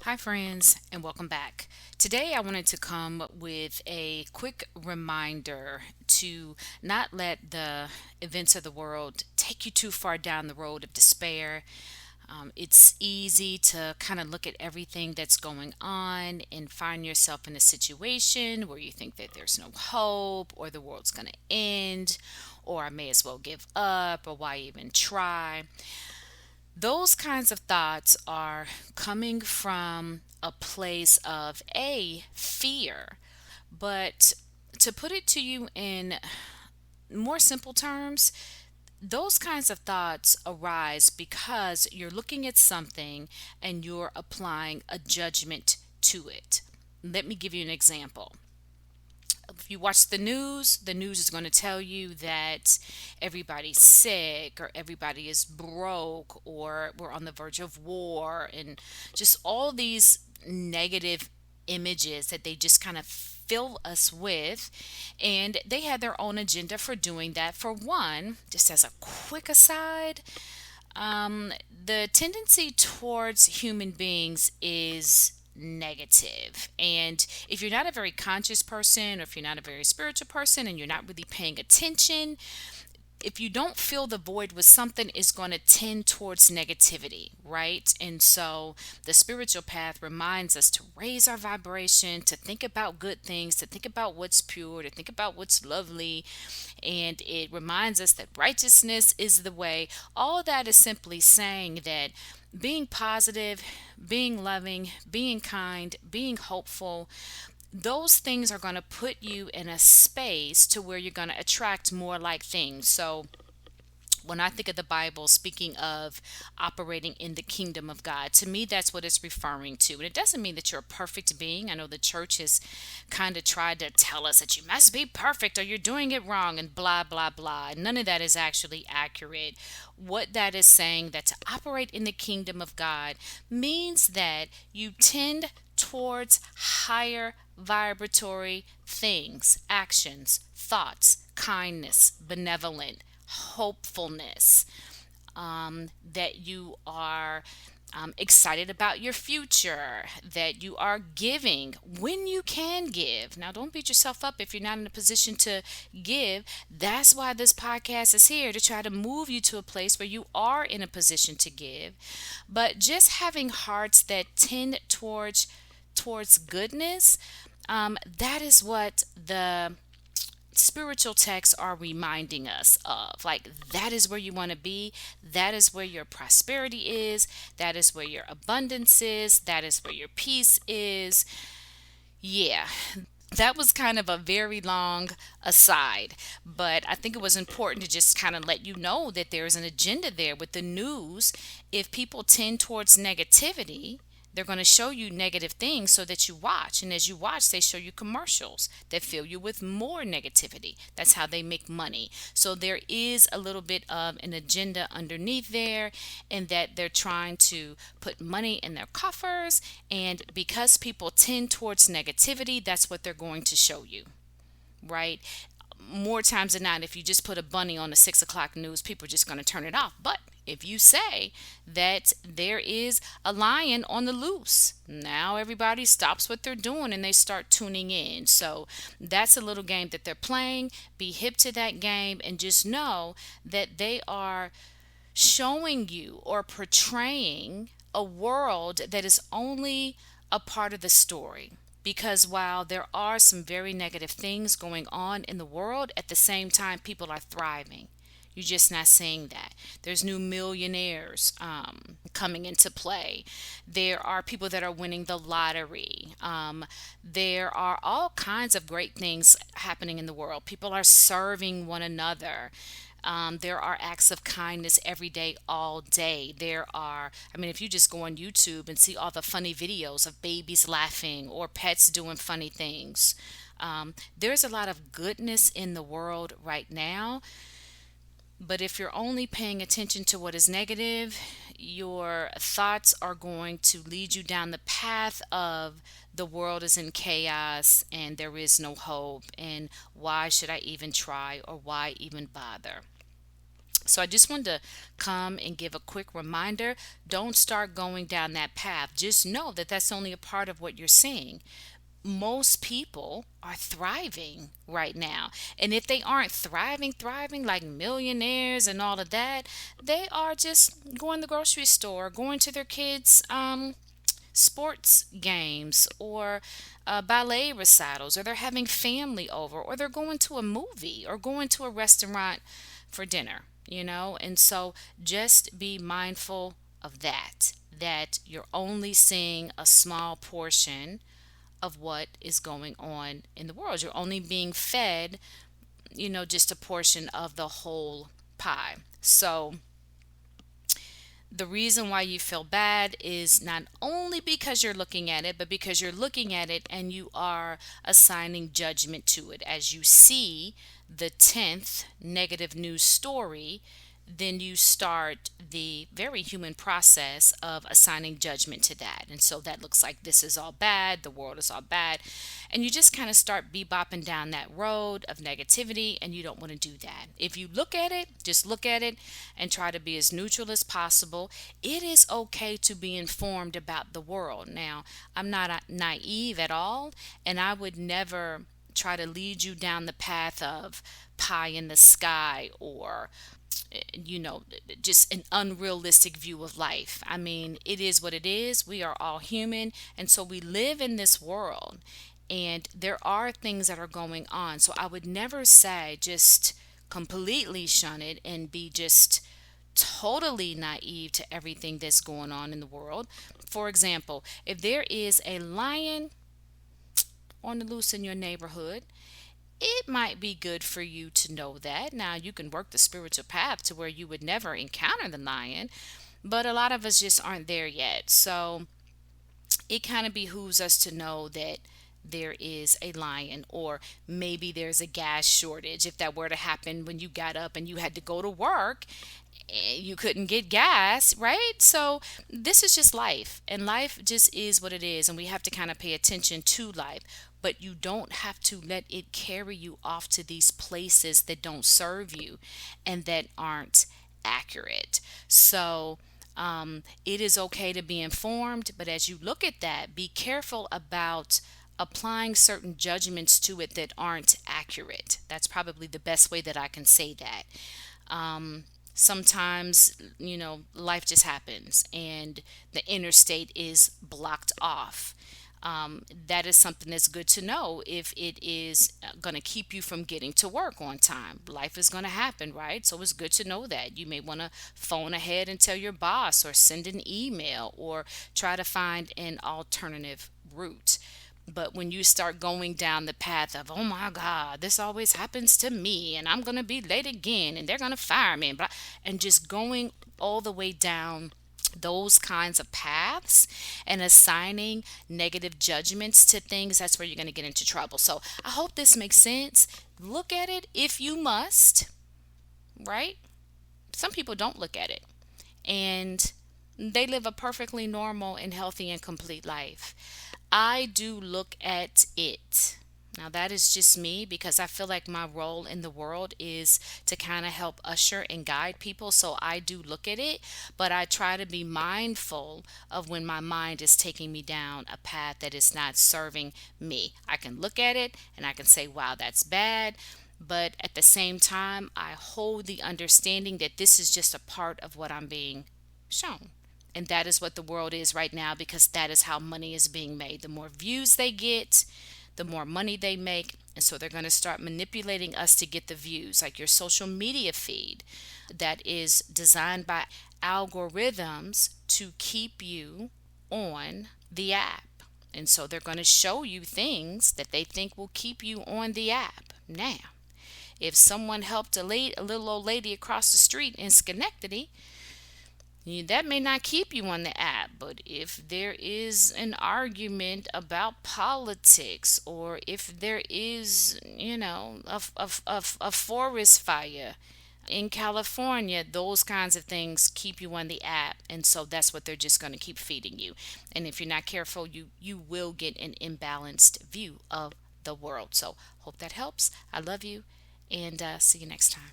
Hi, friends, and welcome back. Today, I wanted to come with a quick reminder to not let the events of the world take you too far down the road of despair. It's easy to kind of look at everything that's going on and find yourself in a situation where you think that there's no hope, or the world's going to end, or I may as well give up, or why even try. Those kinds of thoughts are coming from a place of a fear. But to put it to you in more simple terms, those kinds of thoughts arise because you're looking at something and you're applying a judgment to it. Let me give you an example. If you watch the news is going to tell you that everybody's sick, or everybody is broke, or we're on the verge of war, and just all these negative images that they just kind of fill us with. And they had their own agenda for doing that. For one, just as a quick aside, the tendency towards human beings is negative. And if you're not a very conscious person, or if you're not a very spiritual person and you're not really paying attention, if you don't fill the void with something, is going to tend towards negativity, right? And so the spiritual path reminds us to raise our vibration, to think about good things, to think about what's pure, to think about what's lovely. And it reminds us that righteousness is the way. All that is simply saying that being positive, being loving, being kind, being hopeful, those things are going to put you in a space to where you're going to attract more like things. So when I think of the Bible speaking of operating in the kingdom of God, to me, that's what it's referring to. And it doesn't mean that you're a perfect being. I know the church has kind of tried to tell us that you must be perfect or you're doing it wrong and blah, blah, blah. None of that is actually accurate. What that is saying, that to operate in the kingdom of God means that you tend towards higher vibratory things, actions, thoughts, kindness, benevolent, hopefulness, that you are excited about your future, that you are giving when you can give. Now, don't beat yourself up if you're not in a position to give. That's why this podcast is here, to try to move you to a place where you are in a position to give. But just having hearts that tend towards goodness, that is what the spiritual texts are reminding us of. Like, that is where you want to be. That is where your prosperity is. That is where your abundance is. That is where your peace is. Yeah, that was kind of a very long aside, but I think it was important to just kind of let you know that there's an agenda there with the news. If people tend towards negativity, they're going to show you negative things so that you watch. And as you watch, they show you commercials that fill you with more negativity. That's how they make money. So there is a little bit of an agenda underneath there, and that they're trying to put money in their coffers. And because people tend towards negativity, that's what they're going to show you, right? More times than not, if you just put a bunny on the 6 o'clock news, people are just going to turn it off. But if you say that there is a lion on the loose, now everybody stops what they're doing and they start tuning in. So that's a little game that they're playing. Be hip to that game and just know that they are showing you or portraying a world that is only a part of the story. Because while there are some very negative things going on in the world, at the same time, people are thriving. You're just not seeing that. There's new millionaires coming into play. There are people that are winning the lottery. There are all kinds of great things happening in the world. People are serving one another. There are acts of kindness every day, all day. I mean, if you just go on YouTube and see all the funny videos of babies laughing or pets doing funny things, there's a lot of goodness in the world right now. But if you're only paying attention to what is negative, your thoughts are going to lead you down the path of the world is in chaos and there is no hope, and why should I even try, or why even bother? So I just wanted to come and give a quick reminder. Don't start going down that path. Just know that that's only a part of what you're seeing. Most people are thriving right now. And if they aren't thriving like millionaires and all of that, they are just going to the grocery store, going to their kids' sports games or ballet recitals, or they're having family over, or they're going to a movie or going to a restaurant for dinner, And so just be mindful of that you're only seeing a small portion of what is going on in the world. You're only being fed, just a portion of the whole pie. So the reason why you feel bad is not only because you're looking at it, but because you're looking at it and you are assigning judgment to it. As you see the 10th negative news story, then you start the very human process of assigning judgment to that. And so that looks like this is all bad, the world is all bad. And you just kind of start bebopping down that road of negativity, and you don't want to do that. If you look at it, just look at it and try to be as neutral as possible. It is okay to be informed about the world. Now, I'm not naive at all, and I would never try to lead you down the path of pie in the sky or you know, just an unrealistic view of life. I mean, it is what it is. We are all human. And so we live in this world and there are things that are going on. So I would never say just completely shun it and be just totally naive to everything that's going on in the world. For example, if there is a lion on the loose in your neighborhood, it might be good for you to know that. Now, you can work the spiritual path to where you would never encounter the lion, but a lot of us just aren't there yet. So it kind of behooves us to know that there is a lion, or maybe there's a gas shortage. If that were to happen when you got up and you had to go to work, you couldn't get gas, right? So this is just life, and life just is what it is, and we have to kind of pay attention to life. But you don't have to let it carry you off to these places that don't serve you and that aren't accurate. So it is okay to be informed, but as you look at that, be careful about applying certain judgments to it that aren't accurate. That's probably the best way that I can say that. Sometimes, life just happens and the interstate is blocked off. That is something that's good to know if it is going to keep you from getting to work on time. Life is going to happen, right? So it's good to know that. You may want to phone ahead and tell your boss, or send an email, or try to find an alternative route. But when you start going down the path of, oh my God, this always happens to me, and I'm going to be late again, and they're going to fire me, and just going all the way down those kinds of paths and assigning negative judgments to things, that's where you're going to get into trouble. So I hope this makes sense. Look at it if you must, right? Some people don't look at it, and they live a perfectly normal and healthy and complete life. I do look at it. Now, that is just me because I feel like my role in the world is to kind of help usher and guide people. So I do look at it, but I try to be mindful of when my mind is taking me down a path that is not serving me. I can look at it and I can say, wow, that's bad. But at the same time, I hold the understanding that this is just a part of what I'm being shown. And that is what the world is right now, because that is how money is being made. The more views they get, the more money they make. And so they're going to start manipulating us to get the views, like your social media feed that is designed by algorithms to keep you on the app. And so they're going to show you things that they think will keep you on the app. Now, if someone helped a little old lady across the street in Schenectady, that may not keep you on the app, but if there is an argument about politics, or if there is, a forest fire in California, those kinds of things keep you on the app. And so that's what they're just going to keep feeding you. And if you're not careful, you will get an imbalanced view of the world. So hope that helps. I love you, and see you next time.